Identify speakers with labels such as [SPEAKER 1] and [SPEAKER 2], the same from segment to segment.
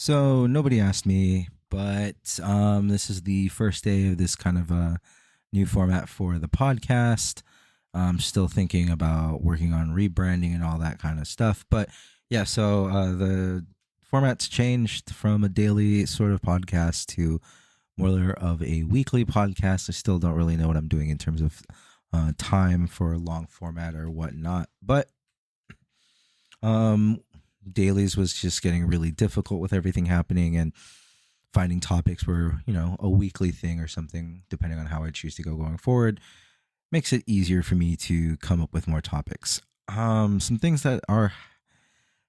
[SPEAKER 1] So nobody asked me, but this is the first day of this kind of a new format for the podcast. I'm still thinking about working on rebranding and all that kind of stuff. But yeah, so the format's changed from a daily sort of podcast to more of a weekly podcast. I still don't really know what I'm doing in terms of time for long format or whatnot. But um, dailies was just getting really difficult with everything happening, and finding topics were, a weekly thing or something, depending on how I choose to go going forward, makes it easier for me to come up with more topics. Some things that are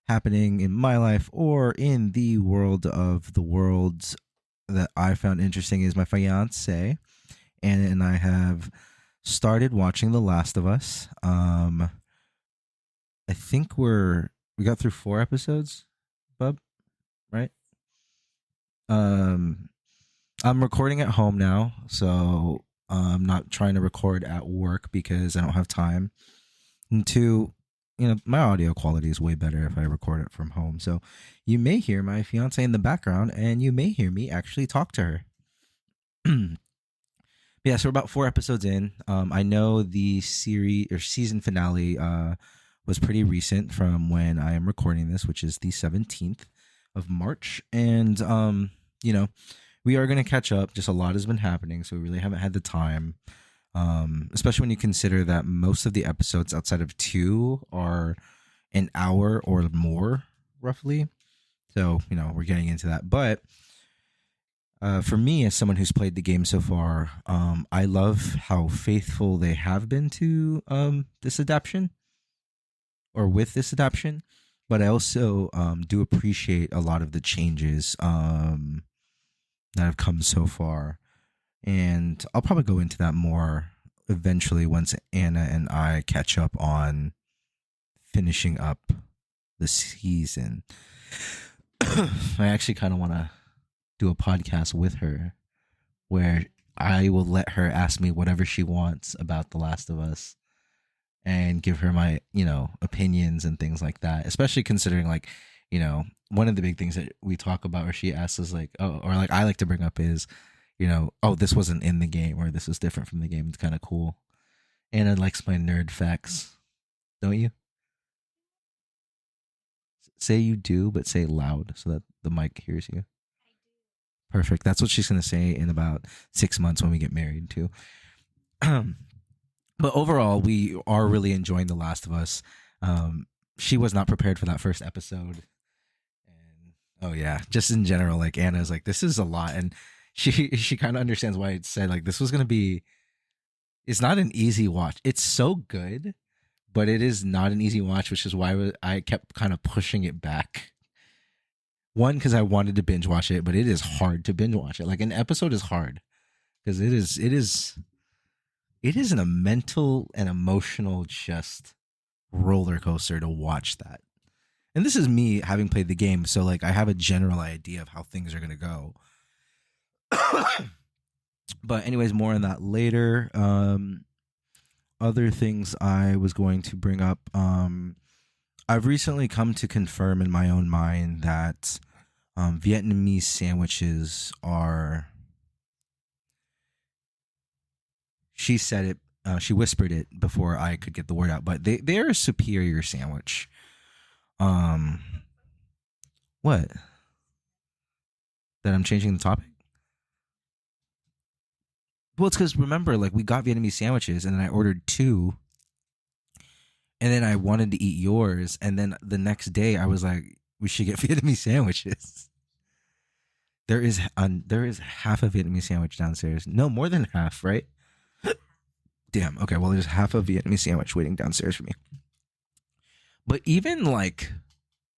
[SPEAKER 1] happening in my life or in the world of the worlds that I found interesting is my fiance and I have started watching The Last of Us. I think we got through 4 episodes, bub, right? Um, I'm recording at home now, so I'm not trying to record at work because I don't have time. And two, my audio quality is way better if I record it from home. So you may hear my fiance in the background, and you may hear me actually talk to her. Yeah, so we're about 4 episodes in. I know the series or season finale was pretty recent from when I am recording this, which is the 17th of March. And, we are going to catch up. Just a lot has been happening, so we really haven't had the time. Especially when you consider that most of the episodes outside of two are an hour or more, roughly. So, we're getting into that. But for me, as someone who's played the game so far, I love how faithful they have been to this adaptation or with this adaptation. But I also do appreciate a lot of the changes that have come so far. And I'll probably go into that more eventually once Anna and I catch up on finishing up the season. I actually kind of want to do a podcast with her where I will let her ask me whatever she wants about The Last of Us and give her my, opinions and things like that, especially considering one of the big things that we talk about or she asks us I like to bring up is, oh, this wasn't in the game or this was different from the game. It's kind of cool. Anna likes my nerd facts. Don't you? Say you do, but say it loud so that the mic hears you. Perfect. That's what she's going to say in about 6 months when we get married, too. But overall, we are really enjoying The Last of Us. She was not prepared for that first episode. And oh, yeah, just in general, Anna's this is a lot. And she kind of understands why it said, this was going to be, it's not an easy watch. It's so good, but it is not an easy watch, which is why I kept kind of pushing it back. One, because I wanted to binge watch it, but it is hard to binge watch it. An episode is hard because it is a mental and emotional just roller coaster to watch that. And this is me having played the game, so I have a general idea of how things are going to go. But anyways, more on that later. Other things I was going to bring up. I've recently come to confirm in my own mind that Vietnamese sandwiches are. She said it. She whispered it before I could get the word out, but they're a superior sandwich. What? That I'm changing the topic? Well, it's because remember, we got Vietnamese sandwiches, and then I ordered two, and then I wanted to eat yours, and then the next day I was like, we should get Vietnamese sandwiches. There is half a Vietnamese sandwich downstairs. No, more than half, right? Damn. Okay, well, there's half a Vietnamese sandwich waiting downstairs for me. But even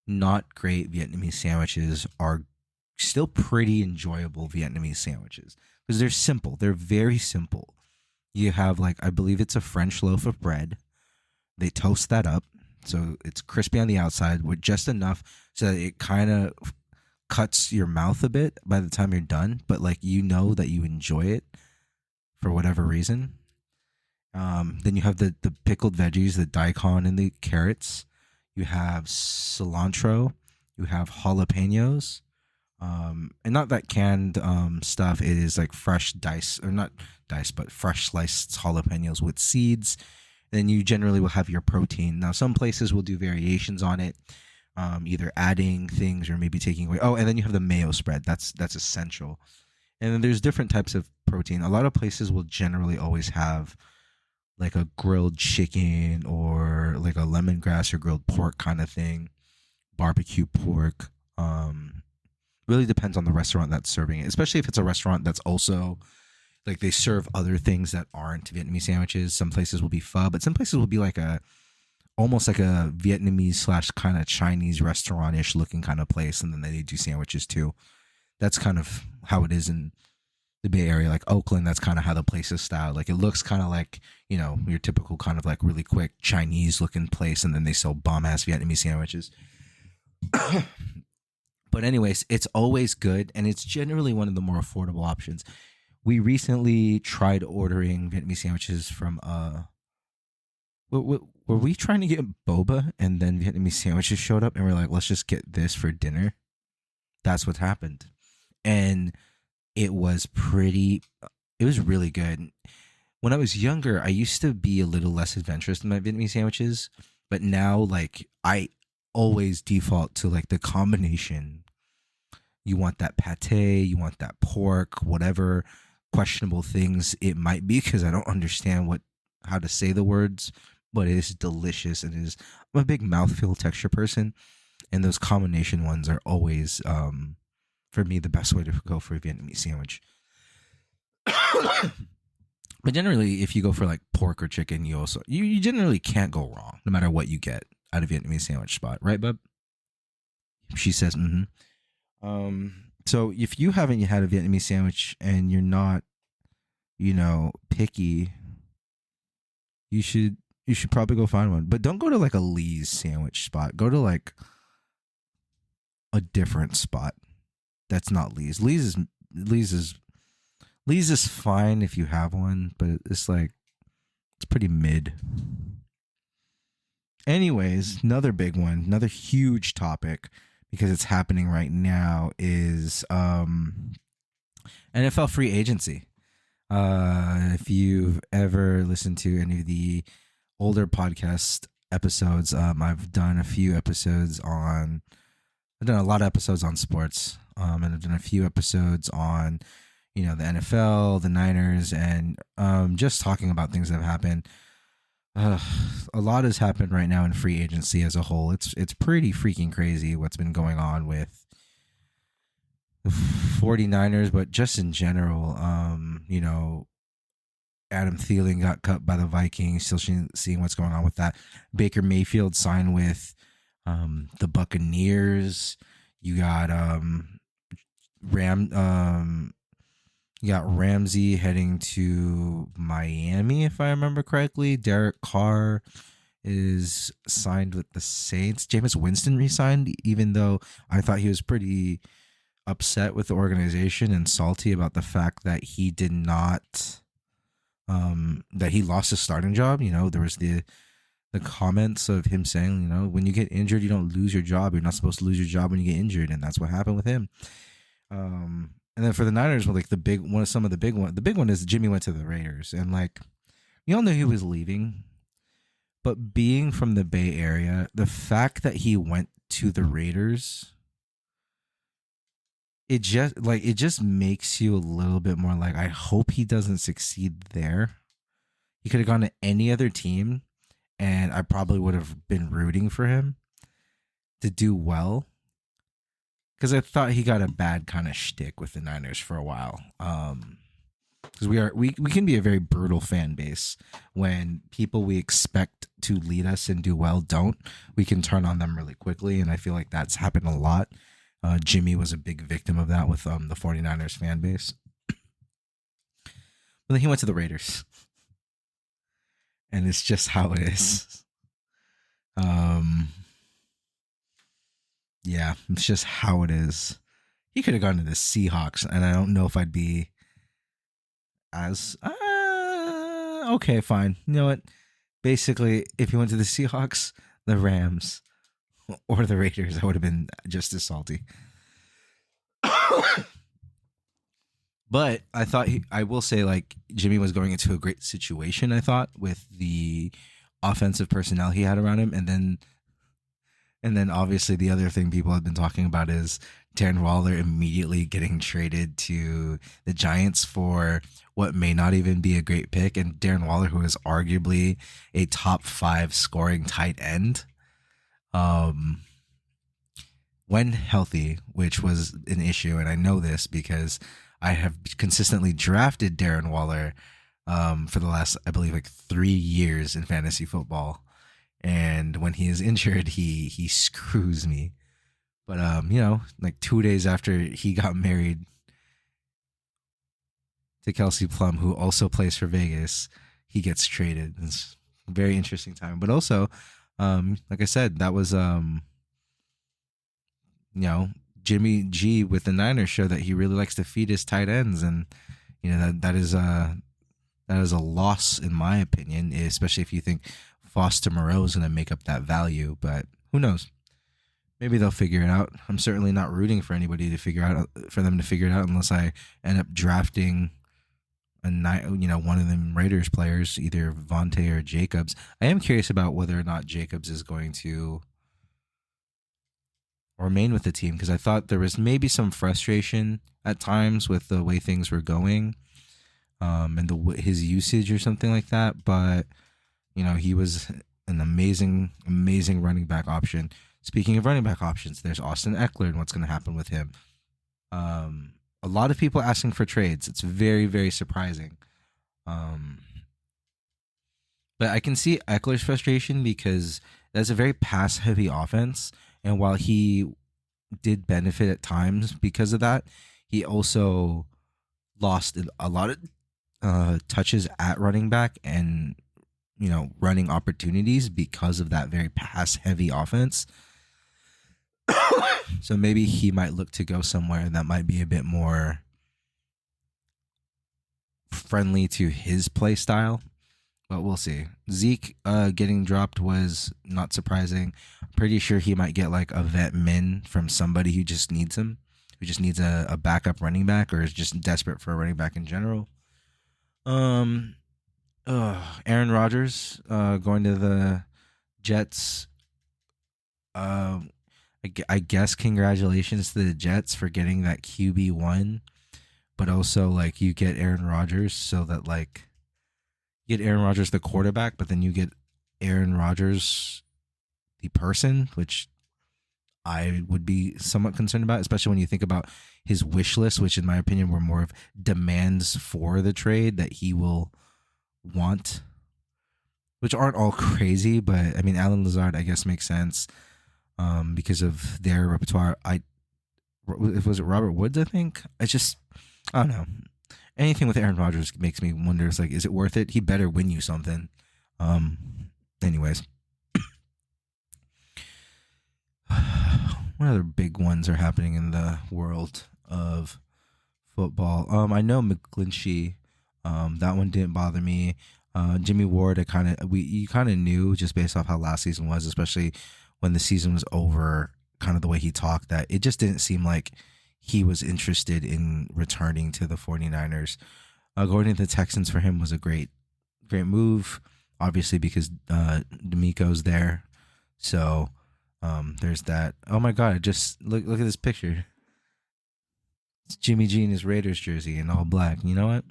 [SPEAKER 1] not great Vietnamese sandwiches are still pretty enjoyable Vietnamese sandwiches because they're simple. They're very simple. You have I believe it's a French loaf of bread. They toast that up so it's crispy on the outside with just enough so that it kind of cuts your mouth a bit by the time you're done, but that you enjoy it for whatever reason. Then you have the pickled veggies, the daikon and the carrots. You have cilantro. You have jalapenos. And not that canned stuff. It is like fresh dice, or not dice, but fresh sliced jalapenos with seeds. Then you generally will have your protein. Now, some places will do variations on it, either adding things or maybe taking away. Oh, and then you have the mayo spread. That's essential. And then there's different types of protein. A lot of places will generally always have like a grilled chicken or like a lemongrass or grilled pork kind of thing, barbecue pork. Really depends on the restaurant that's serving it, especially if it's a restaurant that's also like they serve other things that aren't Vietnamese sandwiches. Some places will be pho, but some places will be like a almost like a Vietnamese slash kind of Chinese restaurant ish looking kind of place, and then they do sandwiches too. That's kind of how it is in the Bay Area, like Oakland. That's kind of how the place is styled. Like it looks kind of like your typical kind of like really quick Chinese looking place, and then they sell bomb ass Vietnamese sandwiches. But anyways, it's always good, and it's generally one of the more affordable options. We recently tried ordering Vietnamese sandwiches from were we trying to get boba and then Vietnamese sandwiches showed up and we're like, let's just get this for dinner. That's what happened. And it was it was really good. When I was younger, I used to be a little less adventurous in my Vietnamese sandwiches, but now like I always default to like the combination. You want that pate, you want that pork, whatever questionable things it might be, because I don't understand how to say the words, but it is delicious. It is. I'm a big mouthfeel texture person, and those combination ones are always for me the best way to go for a Vietnamese sandwich. But generally, if you go for like pork or chicken, you generally can't go wrong, no matter what you get at a Vietnamese sandwich spot, right, bub? She says, "Mm-hmm." So if you haven't had a Vietnamese sandwich and you're not, picky, you should probably go find one. But don't go to like a Lee's sandwich spot. Go to like a different spot that's not Lee's. Lee's is fine if you have one, but it's pretty mid. Anyways, another big one, another huge topic, because it's happening right now, is NFL free agency. If you've ever listened to any of the older podcast episodes, I've done a lot of episodes on sports, and I've done a few episodes on, the NFL, the Niners, and just talking about things that have happened. A lot has happened right now in free agency as a whole. It's pretty freaking crazy what's been going on with the 49ers, but just in general. Adam Thielen got cut by the Vikings. Still seeing what's going on with that. Baker Mayfield signed with the Buccaneers. You got you got Ramsey heading to Miami, if I remember correctly. Derek Carr is signed with the Saints. Jameis Winston re-signed, even though I thought he was pretty upset with the organization and salty about the fact that he did not, that he lost his starting job. There was the comments of him saying, when you get injured, you don't lose your job. You're not supposed to lose your job when you get injured, and that's what happened with him. And then for the Niners, like the big one is Jimmy went to the Raiders, and like we all knew he was leaving, but being from the Bay Area, the fact that he went to the Raiders, it just makes you a little bit more like, I hope he doesn't succeed there. He could have gone to any other team, and I probably would have been rooting for him to do well, because I thought he got a bad kind of shtick with the Niners for a while. Because we can be a very brutal fan base. When people we expect to lead us and do well don't, we can turn on them really quickly, and I feel like that's happened a lot. Jimmy was a big victim of that with the 49ers fan base. But then he went to the Raiders. And it's just how it is. Yeah, it's just how it is. He could have gone to the Seahawks, and I don't know if I'd be as okay, fine. You know what? Basically, if he went to the Seahawks, the Rams, or the Raiders, I would have been just as salty. But I thought I will say, like, Jimmy was going into a great situation, I thought, with the offensive personnel he had around him. And then obviously the other thing people have been talking about is Darren Waller immediately getting traded to the Giants for what may not even be a great pick. And Darren Waller, who is arguably a top 5 scoring tight end, um, when healthy, which was an issue. And I know this because I have consistently drafted Darren Waller for the last, I believe, like 3 years in fantasy football. And when he is injured, he screws me. But like 2 days after he got married to Kelsey Plum, who also plays for Vegas, he gets traded. It's a very interesting time. But also, like I said, that was Jimmy G with the Niners show that he really likes to feed his tight ends, and that is a loss in my opinion, especially if you think Foster Moreau is going to make up that value. But who knows? Maybe they'll figure it out. I'm certainly not rooting for anybody to figure out for them to figure it out unless I end up drafting one of them Raiders players, either Vontae or Jacobs. I am curious about whether or not Jacobs is going to remain with the team, because I thought there was maybe some frustration at times with the way things were going, and his usage or something like that. But he was an amazing running back option. Speaking of running back options, there's Austin Eckler and what's going to happen with him. A lot of people asking for trades. It's very, very surprising. But I can see Eckler's frustration because that's a very pass-heavy offense. And while he did benefit at times because of that, he also lost a lot of touches at running back and, running opportunities because of that very pass-heavy offense. So maybe he might look to go somewhere that might be a bit more friendly to his play style. But we'll see. Zeke getting dropped was not surprising. I'm pretty sure he might get like a vet min from somebody who just needs him, who just needs a backup running back, or is just desperate for a running back in general. Aaron Rodgers going to the Jets. I guess congratulations to the Jets for getting that QB1, but also like you get Aaron Rodgers so that like you get Aaron Rodgers the quarterback, but then you get Aaron Rodgers the person, which I would be somewhat concerned about, especially when you think about his wish list, which in my opinion were more of demands for the trade that he will want, which aren't all crazy. But I mean, Alan Lazard, I guess, makes sense because of their repertoire. Was it Robert Woods? I think I don't know. Anything with Aaron Rodgers makes me wonder. It's like, is it worth it? He better win you something. Anyways, what other big ones are happening in the world of football? I know McGlinchey. That one didn't bother me. Jimmy Ward, you kind of knew just based off how last season was, especially when the season was over, kind of the way he talked, that it just didn't seem like he was interested in returning to the 49ers. Going to the Texans for him was a great move, obviously because D'Amico's there. So there's that. Oh my God, just look at this picture. It's Jimmy G in his Raiders jersey in all black. You know what?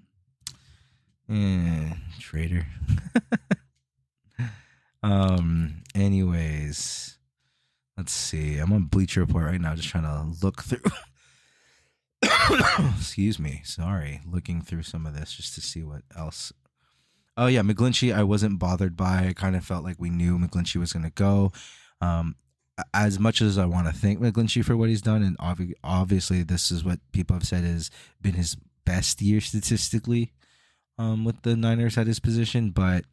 [SPEAKER 1] Traitor. Anyways, let's see. I'm on Bleacher Report right now, just trying to look through. Excuse me. Sorry. Looking through some of this just to see what else. Oh, yeah. McGlinchey, I wasn't bothered by. I kind of felt like we knew McGlinchey was going to go. As much as I want to thank McGlinchey for what he's done, and obviously this is what people have said has been his best year statistically with the Niners at his position. But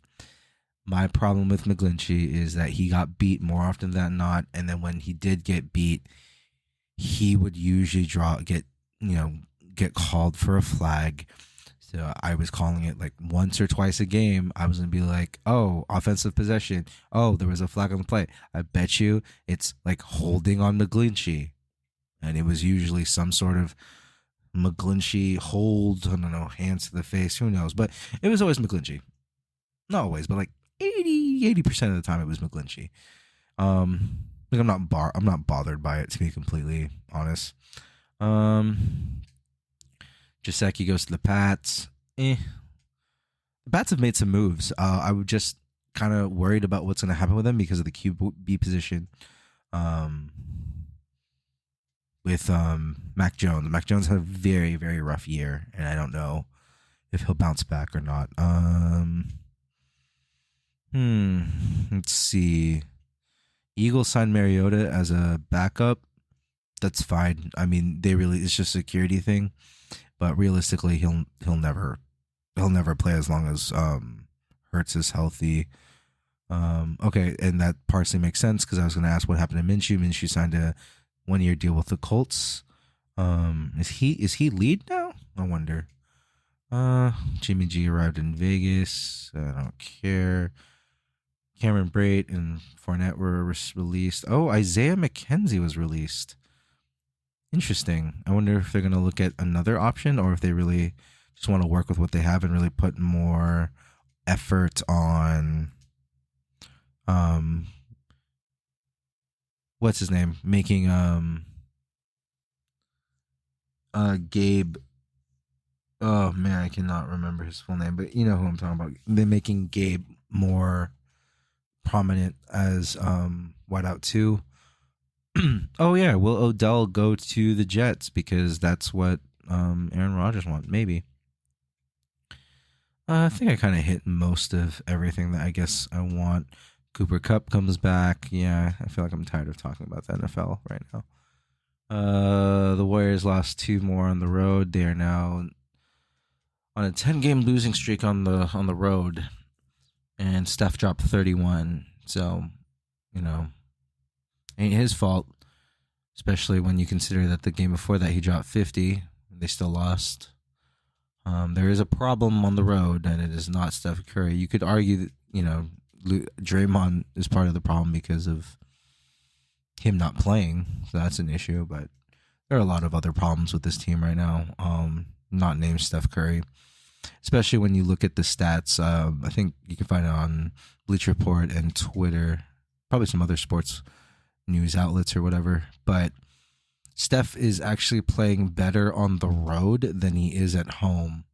[SPEAKER 1] my problem with McGlinchey is that he got beat more often than not. And then when he did get beat, he would usually get called for a flag. So I was calling it like once or twice a game. I was going to be like, oh, offensive possession. Oh, there was a flag on the play. I bet you it's like holding on McGlinchey. and it was usually some sort of McGlinchey hold. I don't know, hands to the face. Who knows? But it was always McGlinchey. Not always, but like 80% of the time it was McGlinchey. Like I'm not bothered by it, to be completely honest. Um, Jaceki goes to the Pats. The Pats have made some moves. I would just kind of worried about what's going to happen with them because of the QB position. Um, with Mac Jones. Mac Jones had a very, very rough year, and I don't know if he'll bounce back or not. Let's see. Eagles signed Mariota as a backup. That's fine. I mean, it's just a security thing, but realistically, he'll never play as long as Hurts is healthy. Okay, and that partially makes sense because I was going to ask what happened to Minshew. Minshew signed a 1-year deal with the Colts. Is he lead now? I wonder. Jimmy G arrived in Vegas. I don't care. Cameron Brate and Fournette were released. Oh, Isaiah McKenzie was released. Interesting. I wonder if they're going to look at another option or if they really just want to work with what they have and really put more effort on what's his name? Making Gabe. Oh man, I cannot remember his full name, but you know who I'm talking about. They're making Gabe more prominent as wideout 2. Oh yeah, will Odell go to the Jets because that's what Aaron Rodgers wants? Maybe. I think I kind of hit most of everything that I guess I want. Cooper Kupp comes back. Yeah, I feel like I'm tired of talking about the NFL right now. The Warriors lost 2 more on the road. They are now on a 10-game losing streak on the road, and Steph dropped 31. So, ain't his fault, especially when you consider that the game before that he dropped 50. They still lost. There is a problem on the road, and it is not Steph Curry. You could argue that, Draymond is part of the problem because of him not playing, so that's an issue. But there are a lot of other problems with this team right now, not named Steph Curry, especially when you look at the stats. I think you can find it on Bleacher Report and Twitter, probably some other sports news outlets or whatever. But Steph is actually playing better on the road than he is at home.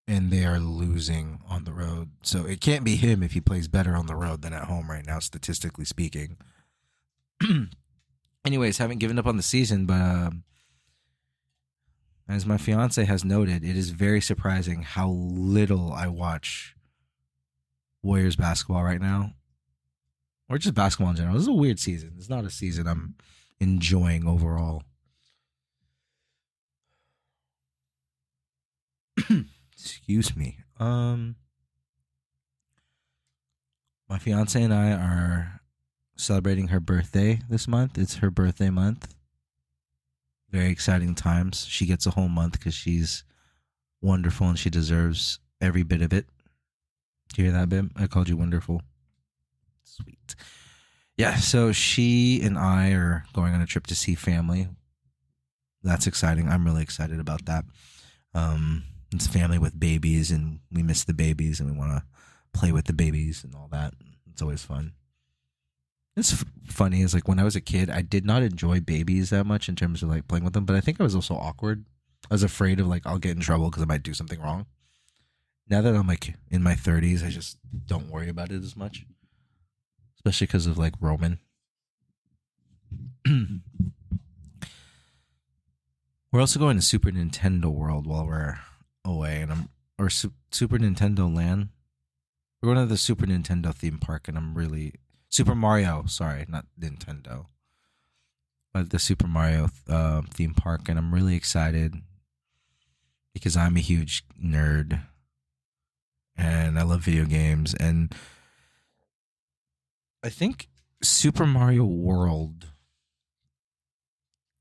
[SPEAKER 1] And they are losing on the road. So it can't be him if he plays better on the road than at home right now, statistically speaking. Anyways, haven't given up on the season, but as my fiance has noted, it is very surprising how little I watch Warriors basketball right now. Or just basketball in general. This is a weird season. It's not a season I'm enjoying overall. Excuse me. My fiance and I are celebrating her birthday this month. It's her birthday month. Very exciting times. She gets a whole month because she's wonderful and she deserves every bit of it. Do you hear that, babe? I called you wonderful. Sweet. Yeah, so she and I are going on a trip to see family. That's exciting. I'm really excited about that. It's family with babies, and we miss the babies, and we want to play with the babies and all that. It's always fun. It's funny is like when I was a kid, I did not enjoy babies that much in terms of like playing with them, but I think I was also awkward. I was afraid of like I'll get in trouble because I might do something wrong. Now that I'm like in my 30s, I just don't worry about it as much, especially because of like Roman. We're also going to Super Nintendo World while we're away, and Super Nintendo Land. We're going to the Super Nintendo theme park, and I'm really Super Mario. Sorry, not Nintendo, but the Super Mario theme park, and I'm really excited because I'm a huge nerd, and I love video games, and I think Super Mario World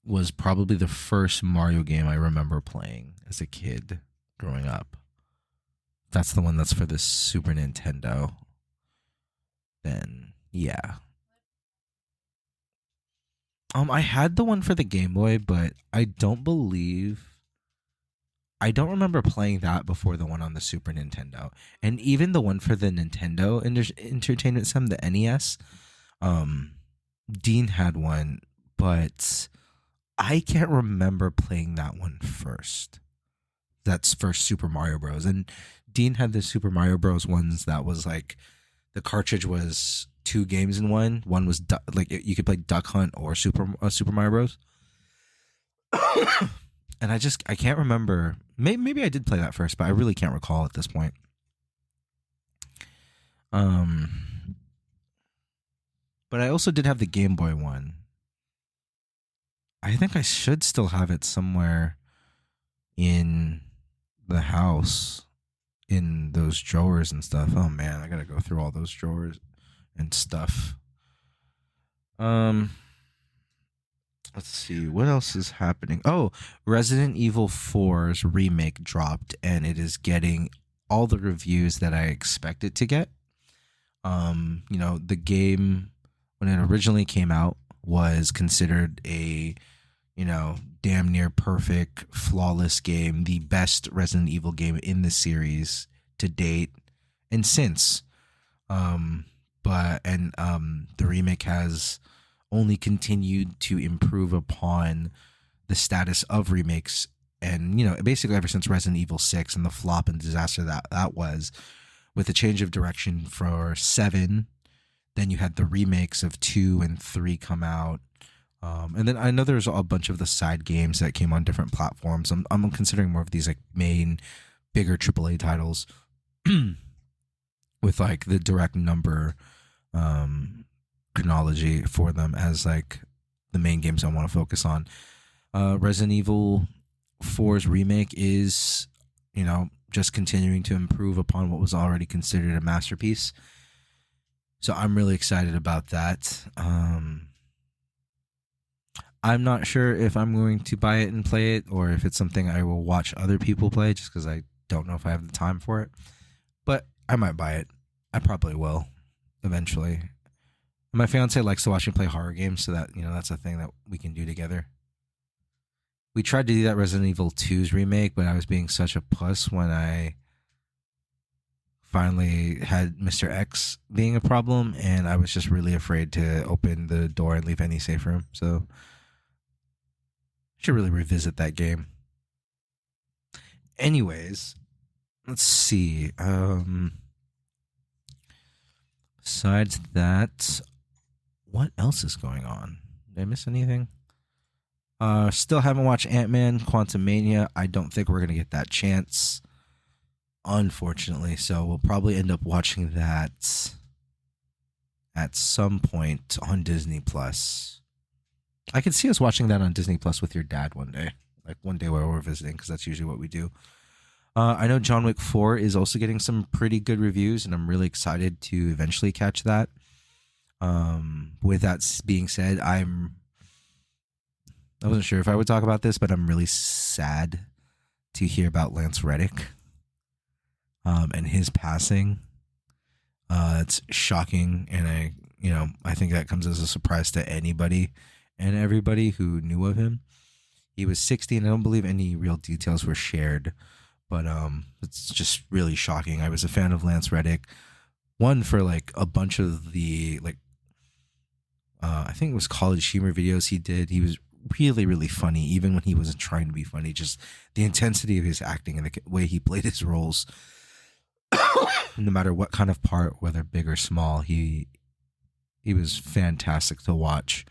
[SPEAKER 1] was probably the first Mario game I remember playing as a kid growing up. That's the one that's for the Super Nintendo. Then, yeah. I had the one for the Game Boy, but I don't remember playing that before the one on the Super Nintendo. And even the one for the Nintendo Entertainment System, the NES, um, Dean had one, but I can't remember playing that one first. That's first Super Mario Bros. And Dean had the Super Mario Bros. Ones that was like the cartridge was two games in one. One was like you could play Duck Hunt or Super Mario Bros. And I can't remember. Maybe I did play that first, but I really can't recall at this point. Um, but I also did have the Game Boy one. I think I should still have it somewhere in the house in those drawers and stuff. Oh man, I gotta go through all those drawers and stuff. Um, let's see what else is happening. Oh, Resident Evil 4's remake dropped, and it is getting all the reviews that I expect it to get. The game when it originally came out was considered a damn near perfect, flawless game, the best Resident Evil game in the series to date and since. But the remake has only continued to improve upon the status of remakes, and basically ever since Resident Evil 6 and the flop and disaster that was, with a change of direction for 7. Then you had the remakes of 2 and 3 come out. And then I know there's a bunch of the side games that came on different platforms. I'm considering more of these like main, bigger AAA titles with like the direct number chronology for them as like the main games I want to focus on. Resident Evil 4's remake is, just continuing to improve upon what was already considered a masterpiece. So I'm really excited about that. I'm not sure if I'm going to buy it and play it or if it's something I will watch other people play just because I don't know if I have the time for it. But I might buy it. I probably will eventually. My fiance likes to watch me play horror games, so that that's a thing that we can do together. We tried to do that Resident Evil 2's remake, but I was being such a puss when I finally had Mr. X being a problem, and I was just really afraid to open the door and leave any safe room. So I should really revisit that game. Anyways, let's see. Besides that, what else is going on? Did I miss anything? Still haven't watched Ant-Man Quantumania. I don't think we're gonna get that chance, unfortunately. So we'll probably end up watching that at some point on Disney Plus. I could see us watching that on Disney Plus with your dad one day, like one day while we're visiting, because that's usually what we do. I know John Wick 4 is also getting some pretty good reviews, and I'm really excited to eventually catch that. With that being said, I wasn't sure if I would talk about this, but I'm really sad to hear about Lance Reddick and his passing. It's shocking, and I think that comes as a surprise to anybody and everybody who knew of him. He was 60, and I don't believe any real details were shared, but it's just really shocking. I was a fan of Lance Reddick, one for like a bunch of the like I think it was college humor videos he did. He was really, really funny, even when he wasn't trying to be funny. Just the intensity of his acting and the way he played his roles, no matter what kind of part, whether big or small, he was fantastic to watch.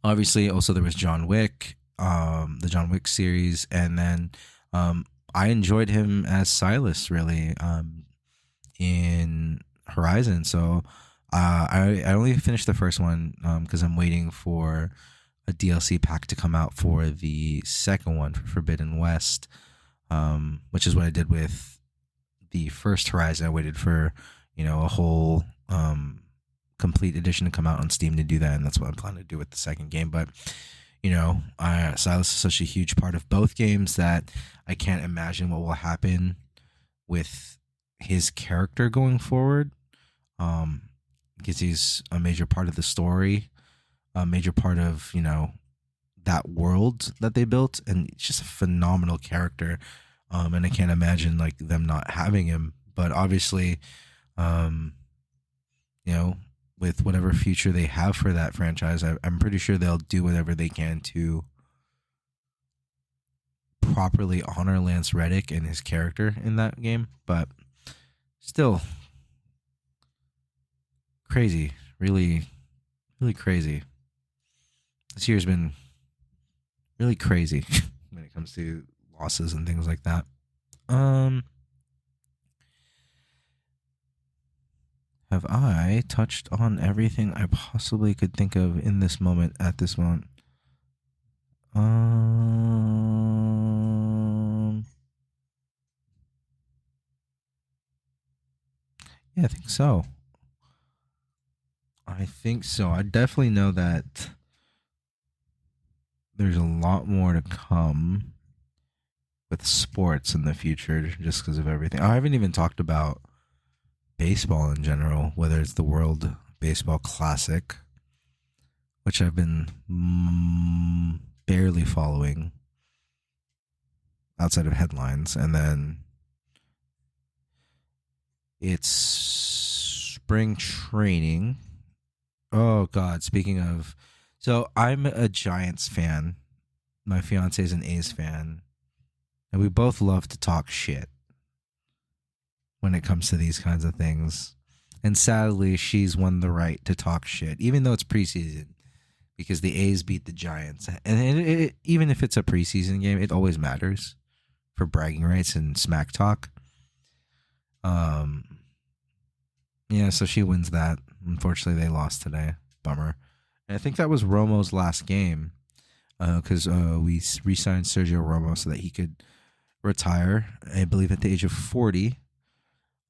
[SPEAKER 1] Obviously, also there was John Wick, the John Wick series, and then I enjoyed him as Silas really in Horizon. So I only finished the first one because I'm waiting for a DLC pack to come out for the second one for Forbidden West, which is what I did with the first Horizon. I waited for a whole complete edition to come out on Steam to do that, and that's what I'm planning to do with the second game. But Silas is such a huge part of both games that I can't imagine what will happen with his character going forward, because he's a major part of the story. a major part of, that world that they built, and it's just a phenomenal character. And I can't imagine like them not having him. But obviously, um, you know, with whatever future they have for that franchise, I'm pretty sure they'll do whatever they can to properly honor Lance Reddick and his character in that game. But still, crazy, really, really crazy. This year's been really crazy when it comes to losses and things like that. Um, have I touched on everything I possibly could think of in this moment at this moment? Yeah, I think so. I think so. I definitely know that there's a lot more to come with sports in the future just because of everything. I haven't even talked about baseball in general, whether it's the World Baseball Classic, which I've been barely following outside of headlines, and then it's spring training. Oh God! Speaking of, so I'm a Giants fan. My fiance is an A's fan, and we both love to talk shit when it comes to these kinds of things. And sadly, she's won the right to talk shit, even though it's preseason, because the A's beat the Giants. And even if it's a preseason game, it always matters for bragging rights and smack talk. Yeah, so she wins that. Unfortunately, they lost today. Bummer. And I think that was Romo's last game because we re-signed Sergio Romo so that he could retire, I believe, at the age of 40.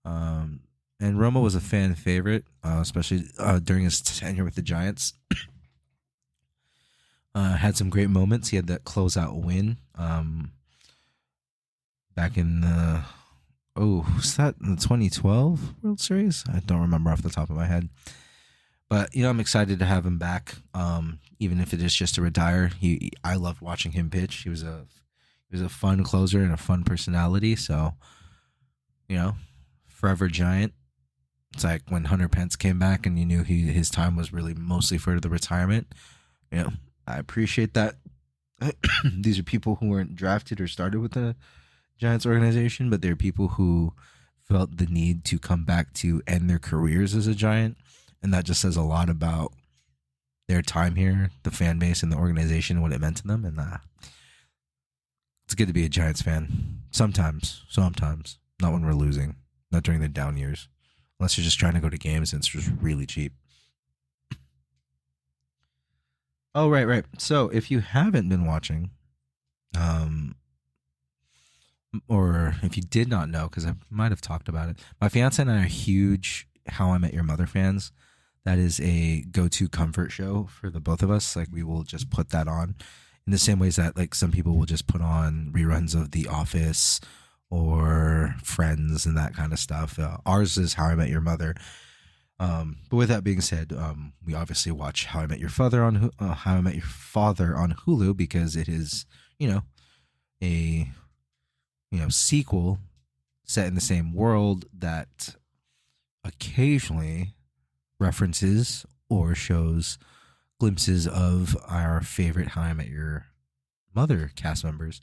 [SPEAKER 1] And Romo was a fan favorite, especially during his tenure with the Giants. Had some great moments. He had that closeout win back in the was that in the 2012 World Series? I don't remember off the top of my head. But I'm excited to have him back. Even if it is just to retire, I loved watching him pitch. He was a fun closer and a fun personality. So, forever Giant. It's like when Hunter Pence came back, and you knew his time was really mostly for the retirement. I appreciate that. These are people who weren't drafted or started with the Giants organization, but they're people who felt the need to come back to end their careers as a Giant. And that just says a lot about their time here, the fan base, and the organization, and what it meant to them. And it's good to be a Giants fan. Sometimes. Not when we're losing. Not during the down years. Unless you're just trying to go to games and it's just really cheap. Oh, right. So if you haven't been watching, or if you did not know, because I might have talked about it, my fiance and I are huge How I Met Your Mother fans. That is a go-to comfort show for the both of us. Like, we will just put that on in the same ways that like some people will just put on reruns of The Office or Friends and that kind of stuff. Ours is How I Met Your Mother. But with that being said, we obviously watch How I Met Your Father on Hulu because it is, a sequel set in the same world that occasionally references or shows glimpses of our favorite How I Met Your Mother cast members,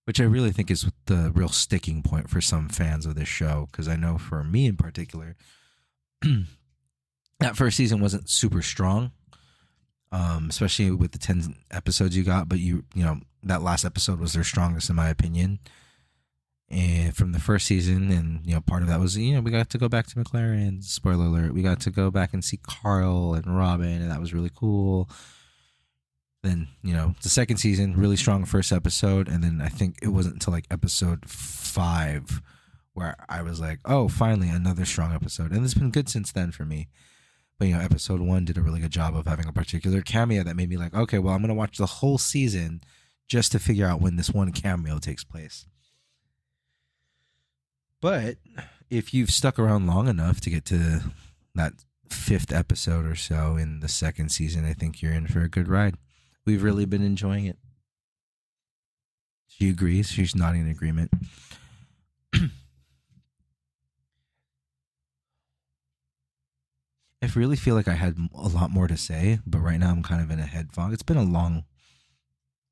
[SPEAKER 1] which I really think is the real sticking point for some fans of this show. Because I know for me in particular, that first season wasn't super strong, especially with the 10 episodes you got. But that last episode was their strongest in my opinion. And from the first season, and part of that was we got to go back to McLaren. Spoiler alert: we got to go back and see Carl and Robin, and that was really cool. Then the second season, really strong first episode, and then I think it wasn't until like episode 5 where I was like, oh, finally another strong episode, and it's been good since then for me. But episode 1 did a really good job of having a particular cameo that made me like, okay, well, I'm gonna watch the whole season just to figure out when this one cameo takes place. But if you've stuck around long enough to get to that fifth episode or so in the second season, I think you're in for a good ride. We've really been enjoying it. She agrees. She's nodding in agreement. I really feel like I had a lot more to say, but right now I'm kind of in a head fog. It's been a long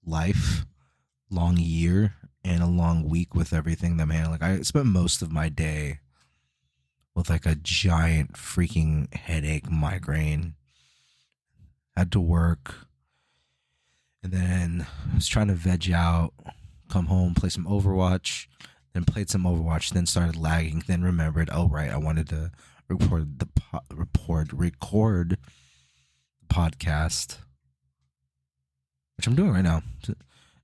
[SPEAKER 1] life, long year, and a long week with everything that, man, like I spent most of my day with like a giant freaking headache, migraine. Had to work, and then I was trying to veg out, come home, play some Overwatch, then played some Overwatch, then started lagging, then remembered, oh right, I wanted to record the podcast, which I'm doing right now.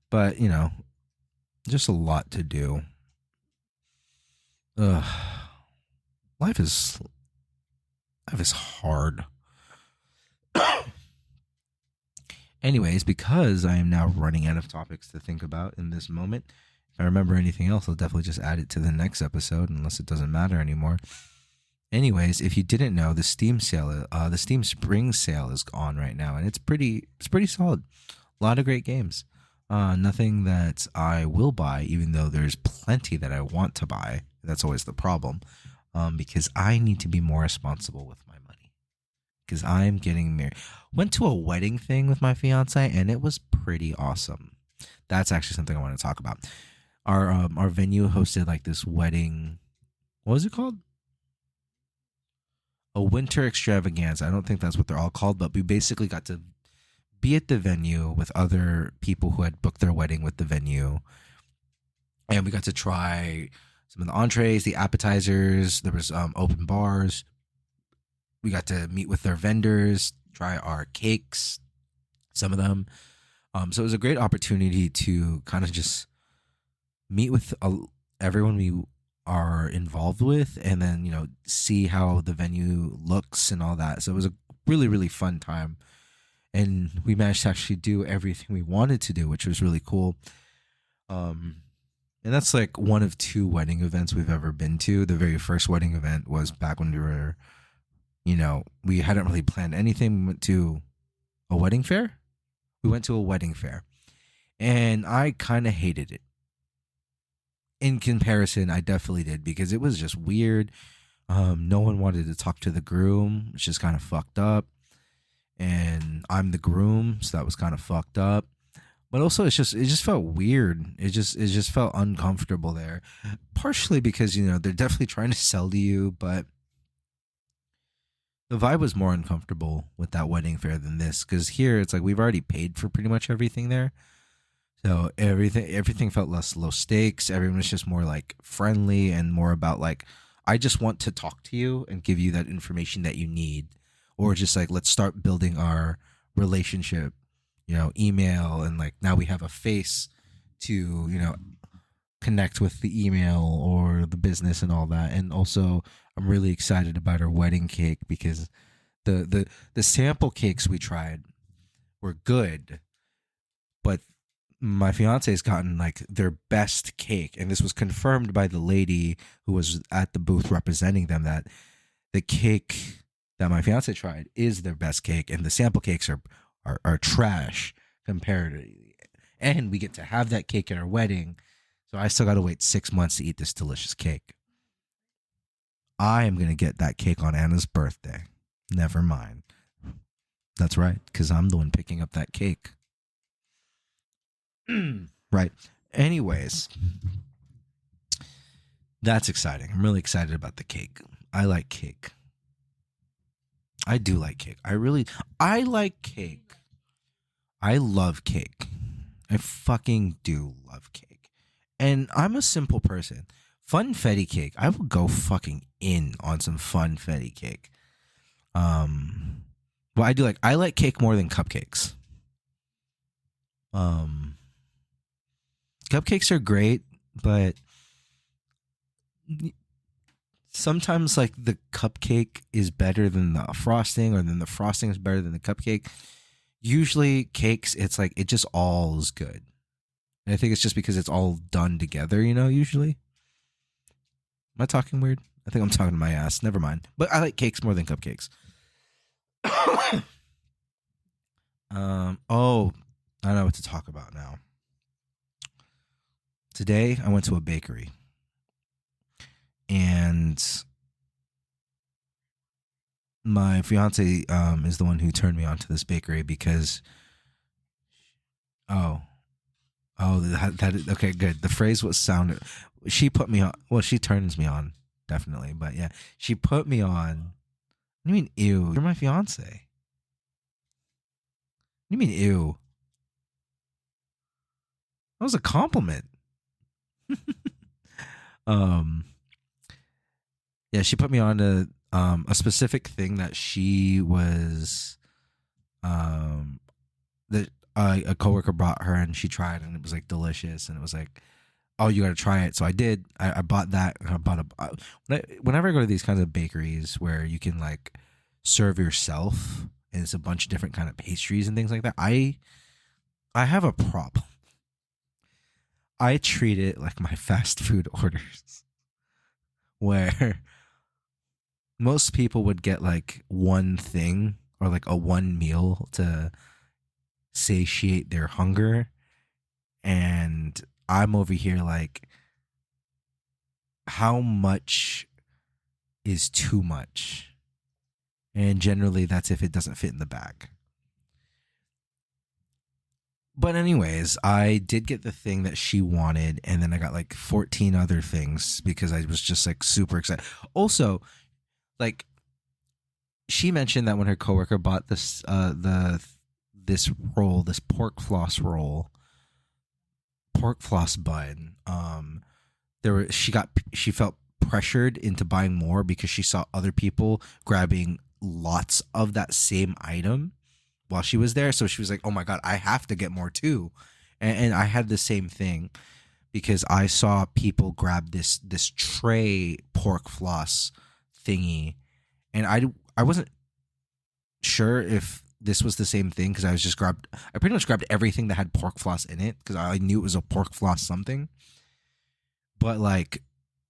[SPEAKER 1] But just a lot to do. Ugh. Life is hard. Anyways, because I am now running out of topics to think about in this moment, if I remember anything else, I'll definitely just add it to the next episode, unless it doesn't matter anymore. Anyways, if you didn't know, the Steam Spring Sale is on right now, and it's pretty solid. A lot of great games. Nothing that I will buy, even though there's plenty that I want to buy. That's always the problem, because I need to be more responsible with my money. Because I'm getting married. Went to a wedding thing with my fiance, and it was pretty awesome. That's actually something I want to talk about. Our venue hosted like this wedding. What was it called? A winter extravaganza. I don't think that's what they're all called, but we basically got to be at the venue with other people who had booked their wedding with the venue. And we got to try some of the entrees, the appetizers. There was open bars. We got to meet with their vendors, try our cakes, some of them. So it was a great opportunity to kind of just meet with everyone we are involved with, and then see how the venue looks and all that. So it was a really, really fun time, and we managed to actually do everything we wanted to do, which was really cool. And that's like one of two wedding events we've ever been to. The very first wedding event was back when we were, we hadn't really planned anything. We went to a wedding fair. And I kind of hated it. In comparison, I definitely did, because it was just weird. No one wanted to talk to the groom, which is kind of fucked up. And I'm the groom, so that was kind of fucked up. But also, it just felt weird. It just felt uncomfortable there. Partially because they're definitely trying to sell to you, but the vibe was more uncomfortable with that wedding fair than this. Because here, it's like we've already paid for pretty much everything there. So everything felt less low stakes. Everyone was just more like friendly and more about like, I just want to talk to you and give you that information that you need, or just like, let's start building our relationship, email, and like now we have a face to connect with the email or the business and all that. And also, I'm really excited about our wedding cake, because the sample cakes we tried were good, but my fiance's gotten like their best cake, and this was confirmed by the lady who was at the booth representing them, that the cake that my fiance tried is their best cake, and the sample cakes are trash comparatively. And we get to have that cake at our wedding, so I still got to wait 6 months to eat this delicious cake. I am gonna get that cake on Anna's birthday. Never mind. That's right, because I'm the one picking up that cake. Right. Anyways, that's exciting. I'm really excited about the cake. I like cake. I do like cake. I like cake. I love cake. I fucking do love cake. And I'm a simple person. Funfetti cake. I will go fucking in on some funfetti cake. But I like cake more than cupcakes. Cupcakes are great, but sometimes like the cupcake is better than the frosting, or then the frosting is better than the cupcake. Usually cakes, it's like it just all is good. And I think it's just because it's all done together, usually. Am I talking weird? I think I'm talking to my ass. Never mind. But I like cakes more than cupcakes. Oh, I know what to talk about now. Today I went to a bakery and my fiance is the one who turned me on to this bakery because oh okay, good. The phrase was sounded. She put me on. Well, she turns me on definitely, but yeah, she put me on. What do you mean, ew? You're my fiance. What do you mean, ew? That was a compliment. um, yeah, she put me on to a specific thing that she was that a coworker brought her and she tried and it was like delicious and it was like, oh, you got to try it. So I did. I bought that. And I bought whenever I go to these kinds of bakeries where you can like serve yourself and it's a bunch of different kind of pastries and things like that. I have a problem. I treat it like my fast food orders where most people would get like one thing or like a one meal to satiate their hunger, and I'm over here like, how much is too much? And generally that's if it doesn't fit in the bag. But anyways, I did get the thing that she wanted, and then I got like 14 other things because I was just like super excited. Also, like she mentioned that when her coworker bought this roll, this pork floss bun, she felt pressured into buying more because she saw other people grabbing lots of that same item while she was there. So she was like, "Oh my god, I have to get more too." And I had the same thing because I saw people grab this tray pork floss thingy, and I wasn't sure if this was the same thing because I pretty much grabbed everything that had pork floss in it because I knew it was a pork floss something. But like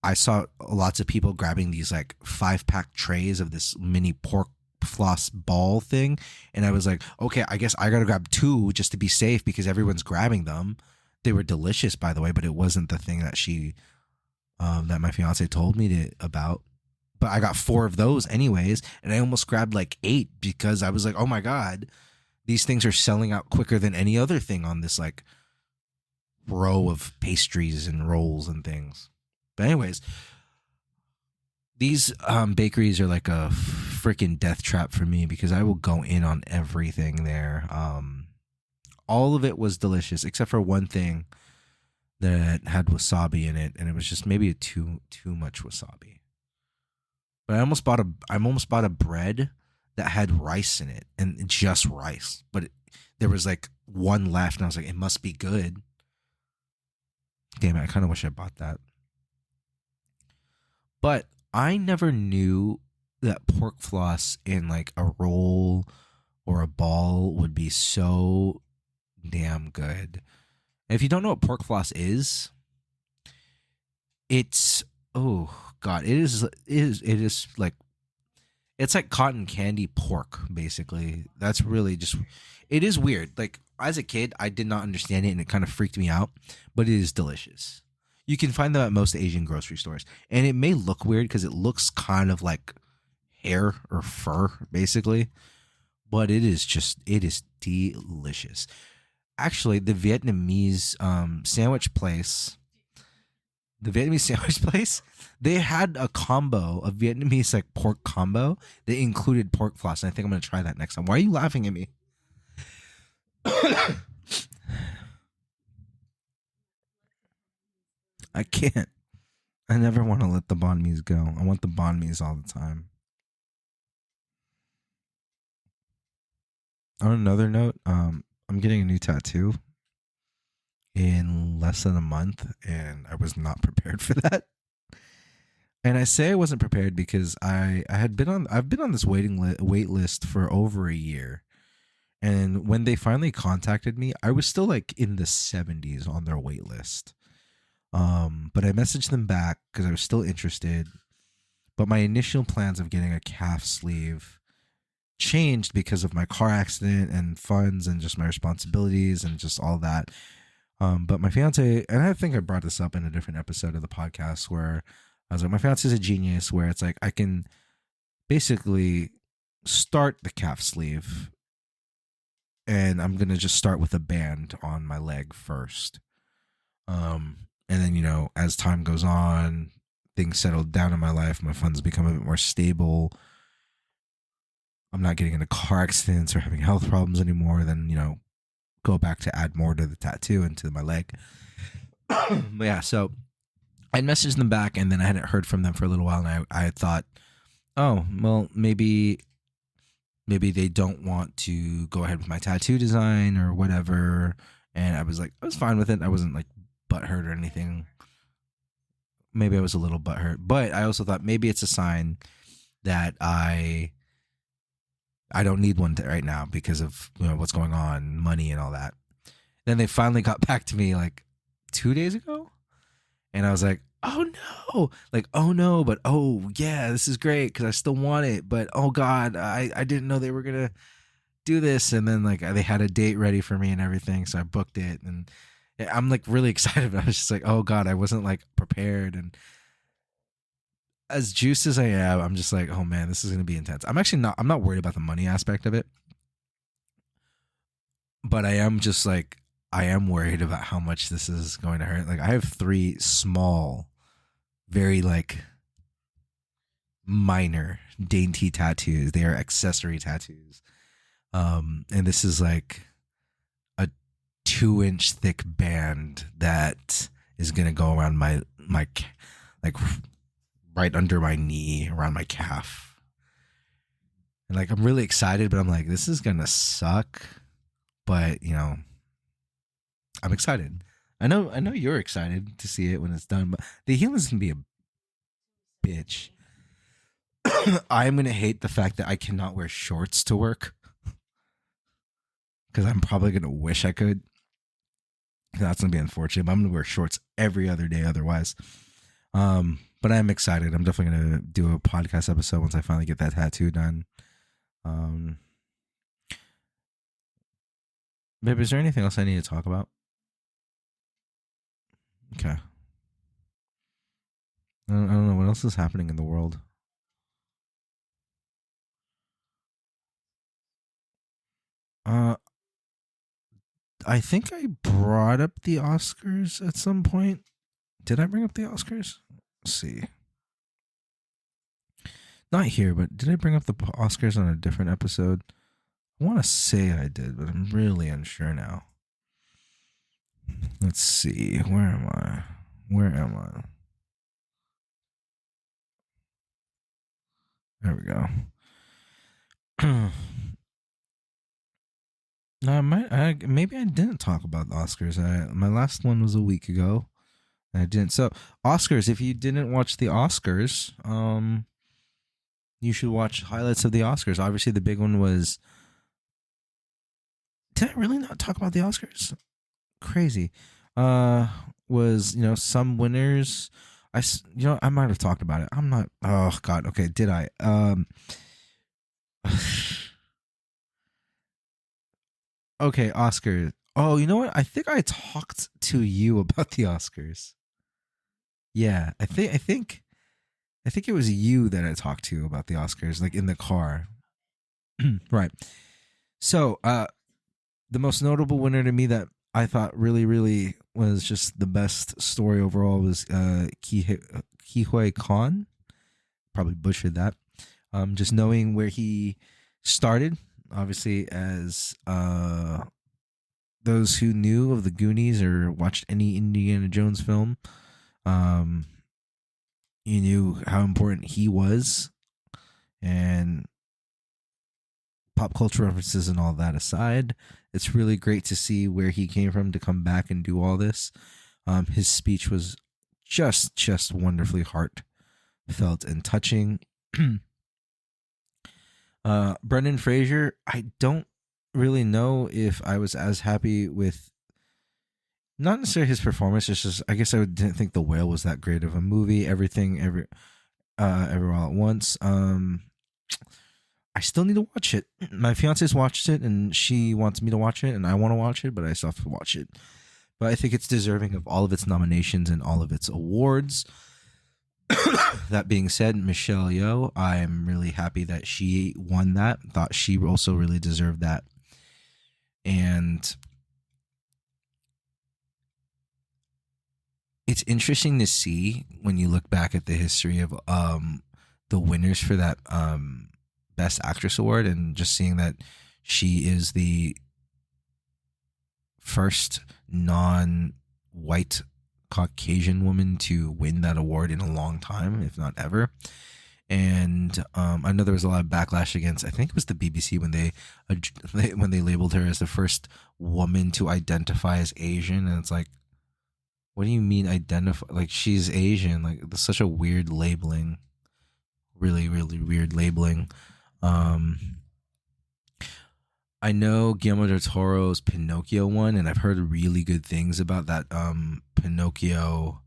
[SPEAKER 1] I saw lots of people grabbing these like 5-pack trays of this mini pork floss ball thing, and I was like, okay, I guess I gotta grab two just to be safe because everyone's grabbing them. They were delicious, by the way, but it wasn't the thing that that my fiance told me about. But I got four of those anyways, and I almost grabbed like eight because I was like, oh my god, these things are selling out quicker than any other thing on this like row of pastries and rolls and things. But anyways, these bakeries are like a freaking death trap for me because I will go in on everything there. All of it was delicious except for one thing that had wasabi in it, and it was just maybe too much wasabi. But I almost bought a bread that had rice in it and just rice, but there was like one left, and I was like, it must be good. Damn it, I kind of wish I bought that. But I never knew that pork floss in like a roll or a ball would be so damn good. And if you don't know what pork floss is, it's oh god, it is like it's like cotton candy pork basically. That's really just it is weird. Like as a kid, I did not understand it and it kind of freaked me out, but it is delicious. You can find them at most Asian grocery stores. And it may look weird because it looks kind of like hair or fur, basically. But it is delicious. Actually, the Vietnamese sandwich place, they had a combo, a Vietnamese like pork combo that included pork floss. And I think I'm going to try that next time. Why are you laughing at me? I can't. I never want to let the banh mi's go. I want the banh mi's all the time. On another note, I'm getting a new tattoo in less than a month, and I was not prepared for that. And I say I wasn't prepared because I've been on this wait list for over a year. And when they finally contacted me, I was still like in the 70s on their wait list. But I messaged them back because I was still interested. But my initial plans of getting a calf sleeve changed because of my car accident and funds and just my responsibilities and just all that. But my fiance, and I think I brought this up in a different episode of the podcast, where I was like, my fiance is a genius, where it's like I can basically start the calf sleeve, and I'm gonna just start with a band on my leg first. And then, as time goes on, things settle down in my life, my funds become a bit more stable. I'm not getting into car accidents or having health problems anymore. Then, go back to add more to the tattoo and to my leg. But yeah, so I messaged them back, and then I hadn't heard from them for a little while, and I thought, oh, well, maybe they don't want to go ahead with my tattoo design or whatever. And I was fine with it. I wasn't like butthurt or anything. Maybe I was a little butthurt, but I also thought maybe it's a sign that I don't need one right now because of what's going on, money and all that. Then they finally got back to me like 2 days ago, and I was like, oh no, but oh yeah, this is great because I still want it, but oh god, I didn't know they were gonna do this. And then like they had a date ready for me and everything, so I booked it, and I'm like really excited. I was just like, oh god, I wasn't like prepared, and as juiced as I am, I'm just like, oh man, this is gonna be intense. I'm not worried about the money aspect of it, but I am worried about how much this is going to hurt. Like I have 3 small, very like minor, dainty tattoos. They are accessory tattoos. And this is like a 2-inch thick band that is gonna go around my like right under my knee, around my calf. And like I'm really excited, but I'm like, this is gonna suck. But I'm excited. I know you're excited to see it when it's done, but the healing's gonna be a bitch. I'm gonna hate the fact that I cannot wear shorts to work because I'm probably gonna wish I could. That's gonna be unfortunate. But I'm gonna wear shorts every other day otherwise. But I'm excited. I'm definitely gonna do a podcast episode once I finally get that tattoo done. Babe, is there anything else I need to talk about? Okay. I don't know what else is happening in the world. Uh, I think I brought up the Oscars at some point. Did I bring up the Oscars? Let's see. Not here, but did I bring up the Oscars on a different episode? I want to say I did, but I'm really unsure now. Let's see. Where am I? There we go. No, maybe I didn't talk about the Oscars. My last one was a week ago. And I didn't. So Oscars. If you didn't watch the Oscars, you should watch highlights of the Oscars. Obviously, the big one was. Did I really not talk about the Oscars? Crazy. Was some winners. I might have talked about it. I'm not. Oh God. Okay. Did I? Okay, Oscars. Oh, you know what? I think I talked to you about the Oscars. Yeah, I think it was you that I talked to about the Oscars, like in the car. Right. So, the most notable winner to me that I thought really, really was just the best story overall was Kihui Kwan. Probably butchered that. Just knowing where he started, obviously, as those who knew of the Goonies or watched any Indiana Jones film, you knew how important he was, and pop culture references and all that aside, it's really great to see where he came from to come back and do all this. His speech was just wonderfully heartfelt and touching. Brendan Fraser, I don't really know if I was as happy with not necessarily his performance. It's just I guess I didn't think The Whale was that great of a movie. Everything, every all at once. I still need to watch it. My fiance's watched it and she wants me to watch it and I want to watch it, but I still have to watch it. But I think it's deserving of all of its nominations and all of its awards. That being said, Michelle Yeoh, I'm really happy that she won that. Thought she also really deserved that. And it's interesting to see when you look back at the history of the winners for that Best Actress award, and just seeing that she is the first non-white Caucasian woman to win that award in a long time, if not ever. And I know there was a lot of backlash against. I think it was the BBC when they labeled her as the first woman to identify as Asian, and it's like, what do you mean identify? Like, she's Asian. Like, that's such a weird labeling. Really, really weird labeling. I know Guillermo del Toro's Pinocchio one, and I've heard really good things about that Pinocchio.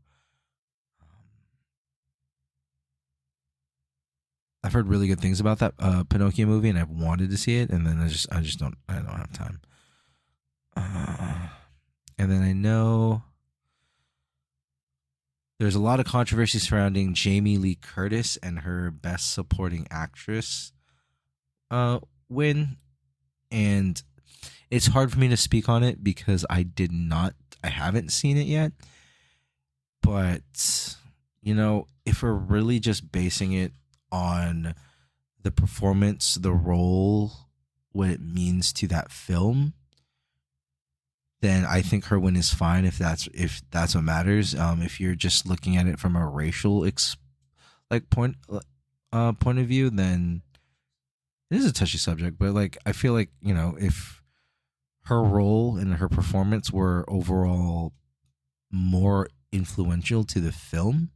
[SPEAKER 1] I've heard really good things about that Pinocchio movie, and I've wanted to see it, and then I don't have time. And then I know there's a lot of controversy surrounding Jamie Lee Curtis and her Best Supporting Actress win, and it's hard for me to speak on it because I haven't seen it yet. But if we're really just basing it on the performance, the role, what it means to that film, then I think her win is fine if that's what matters. If you're just looking at it from a racial point of view, then it is a touchy subject. But like, I feel like if her role and her performance were overall more influential to the film,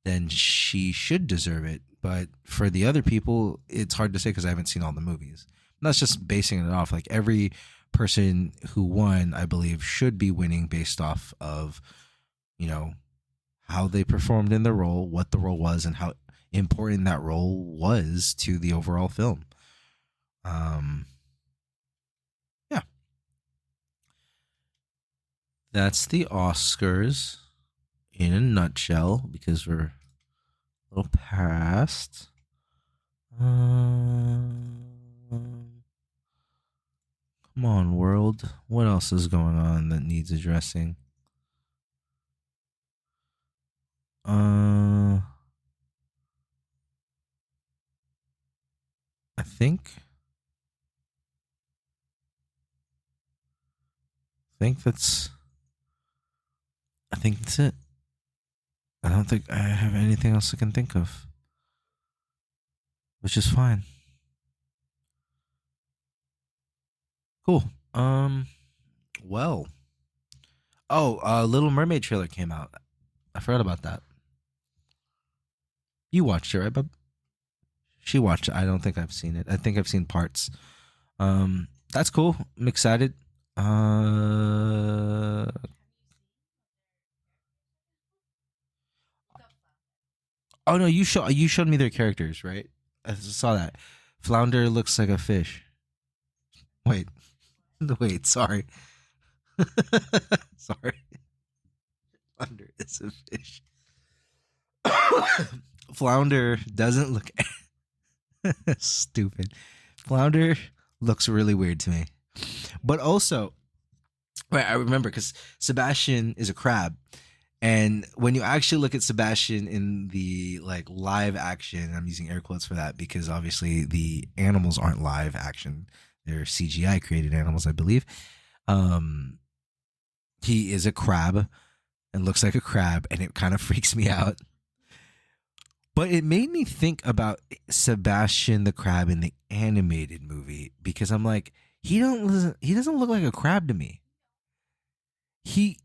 [SPEAKER 1] then she should deserve it. But for the other people, it's hard to say because I haven't seen all the movies. And that's just basing it off. Like, every person who won, I believe, should be winning based off of, how they performed in the role, what the role was, and how important that role was to the overall film. Yeah. That's the Oscars in a nutshell, because we're a little past. Come on, world. What else is going on that needs addressing? I think that's it. I don't think I have anything else I can think of, which is fine. Cool. Well. Oh, Little Mermaid trailer came out. I forgot about that. You watched it, right, bub? She watched it. I don't think I've seen it. I think I've seen parts. That's cool. I'm excited. Oh no, you showed me their characters, right? I saw that. Flounder looks like a fish. Wait, wait, sorry. Sorry. Flounder is a fish. Flounder doesn't look stupid. Flounder looks really weird to me. But also, right, I remember because Sebastian is a crab. And when you actually look at Sebastian in the live action, I'm using air quotes for that because obviously the animals aren't live action. They're CGI created animals, I believe. He is a crab and looks like a crab, and it kind of freaks me out. But it made me think about Sebastian the Crab in the animated movie because I'm like, he doesn't look like a crab to me. He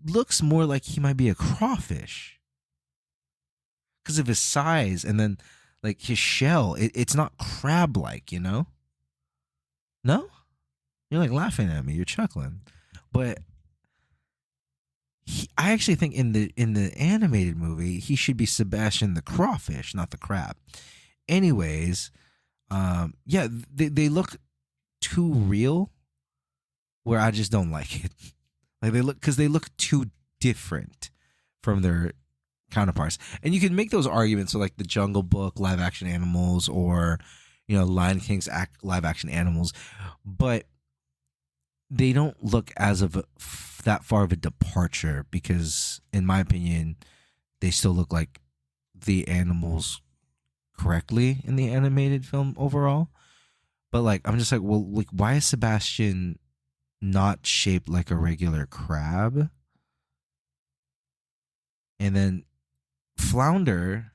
[SPEAKER 1] looks more like he might be a crawfish because of his size, and then his shell. It's not crab like, No, you're laughing at me. You're chuckling, but I actually think in the animated movie he should be Sebastian the crawfish, not the crab. Anyways, Yeah, they look too real where I just don't like it. Like they look too different from their counterparts. And you can make those arguments with like the Jungle Book live action animals or Lion King's live action animals, but they don't look as of that far of a departure because, in my opinion, they still look like the animals correctly in the animated film overall. But like, I'm just like, well, like, why is Sebastian not shaped like a regular crab? And then Flounder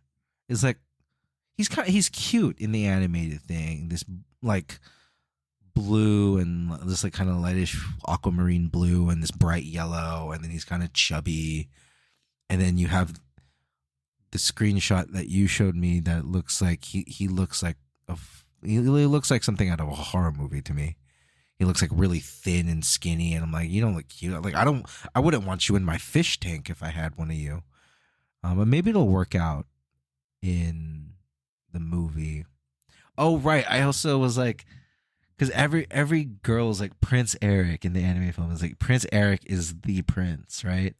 [SPEAKER 1] is like, he's cute in the animated thing. This like blue and this like kind of lightish aquamarine blue and this bright yellow, and then he's kind of chubby. And then you have the screenshot that you showed me that looks like he looks like he looks like something out of a horror movie to me. He looks like really thin and skinny, and I'm like, you don't look cute. Like I wouldn't want you in my fish tank if I had one of you. But maybe it'll work out in the movie. Oh right, I also was like, because every girl is like Prince Eric in the anime film is like Prince Eric is the prince, right?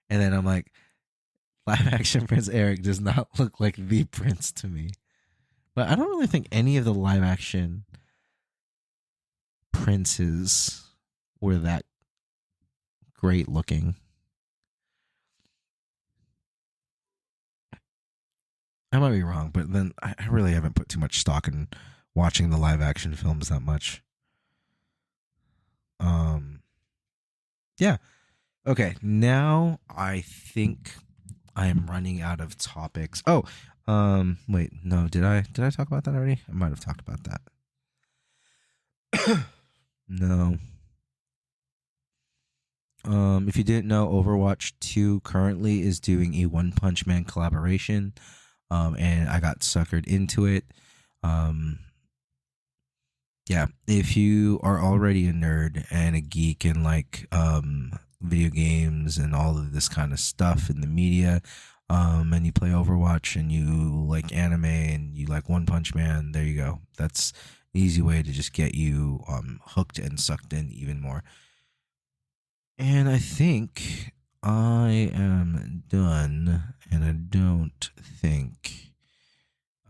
[SPEAKER 1] And then I'm like, live action Prince Eric does not look like the prince to me. But I don't really think any of the live action princes were that great looking. I might be wrong, but then I really haven't put too much stock in watching the live action films that much. Yeah. Okay, now I think I am running out of topics. Oh, wait, no, did I talk about that already? I might have talked about that. No. If you didn't know, Overwatch 2 currently is doing a One Punch Man collaboration. And I got suckered into it. Yeah, if you are already a nerd and a geek and like video games and all of this kind of stuff in the media, and you play Overwatch and you like anime and you like One Punch Man, there you go. That's an easy way to just get you hooked and sucked in even more. And I think I am done, and I don't think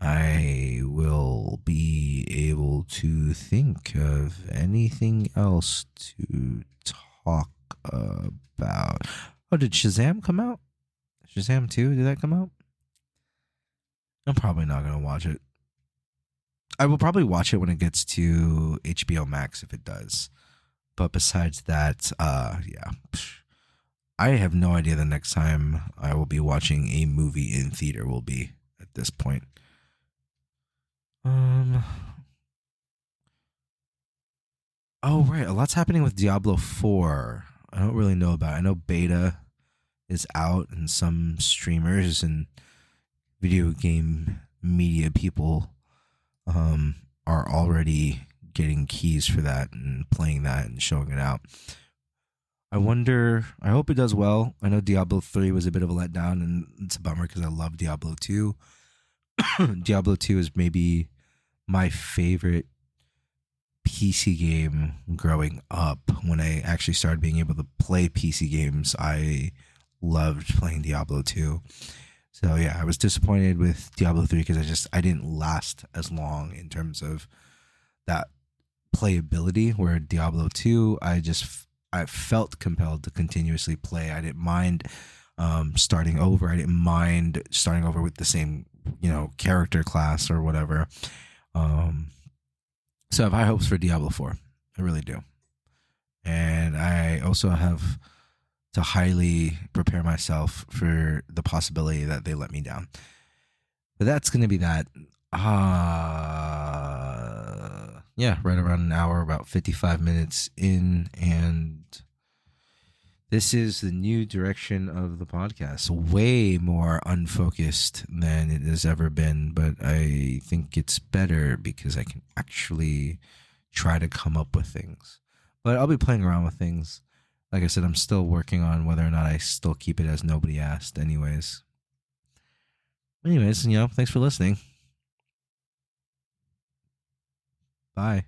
[SPEAKER 1] I will be able to think of anything else to talk about. Oh, did Shazam come out? Shazam 2, did that come out? I'm probably not going to watch it. I will probably watch it when it gets to HBO Max if it does. But besides that, yeah. I have no idea the next time I will be watching a movie in theater will be at this point. Oh right, a lot's happening with Diablo 4. I don't really know about it. I know beta is out and some streamers and video game media people are already getting keys for that and playing that and showing it out. I wonder, I hope it does well. I know Diablo 3 was a bit of a letdown and it's a bummer because I love Diablo 2. Diablo 2 is maybe my favorite PC game growing up. When I actually started being able to play PC games, I loved playing Diablo 2. So yeah, I was disappointed with Diablo 3 because I didn't last as long in terms of that playability, where Diablo 2 I felt compelled to continuously play. I didn't mind starting over. I didn't mind starting over with the same, character class or whatever. So I have high hopes for Diablo 4. I really do. And I also have to highly prepare myself for the possibility that they let me down. But that's going to be that. Yeah, right around an hour, about 55 minutes in. And this is the new direction of the podcast. Way more unfocused than it has ever been. But I think it's better because I can actually try to come up with things. But I'll be playing around with things. Like I said, I'm still working on whether or not I still keep it as Nobody Asked anyways. Thanks for listening. Bye.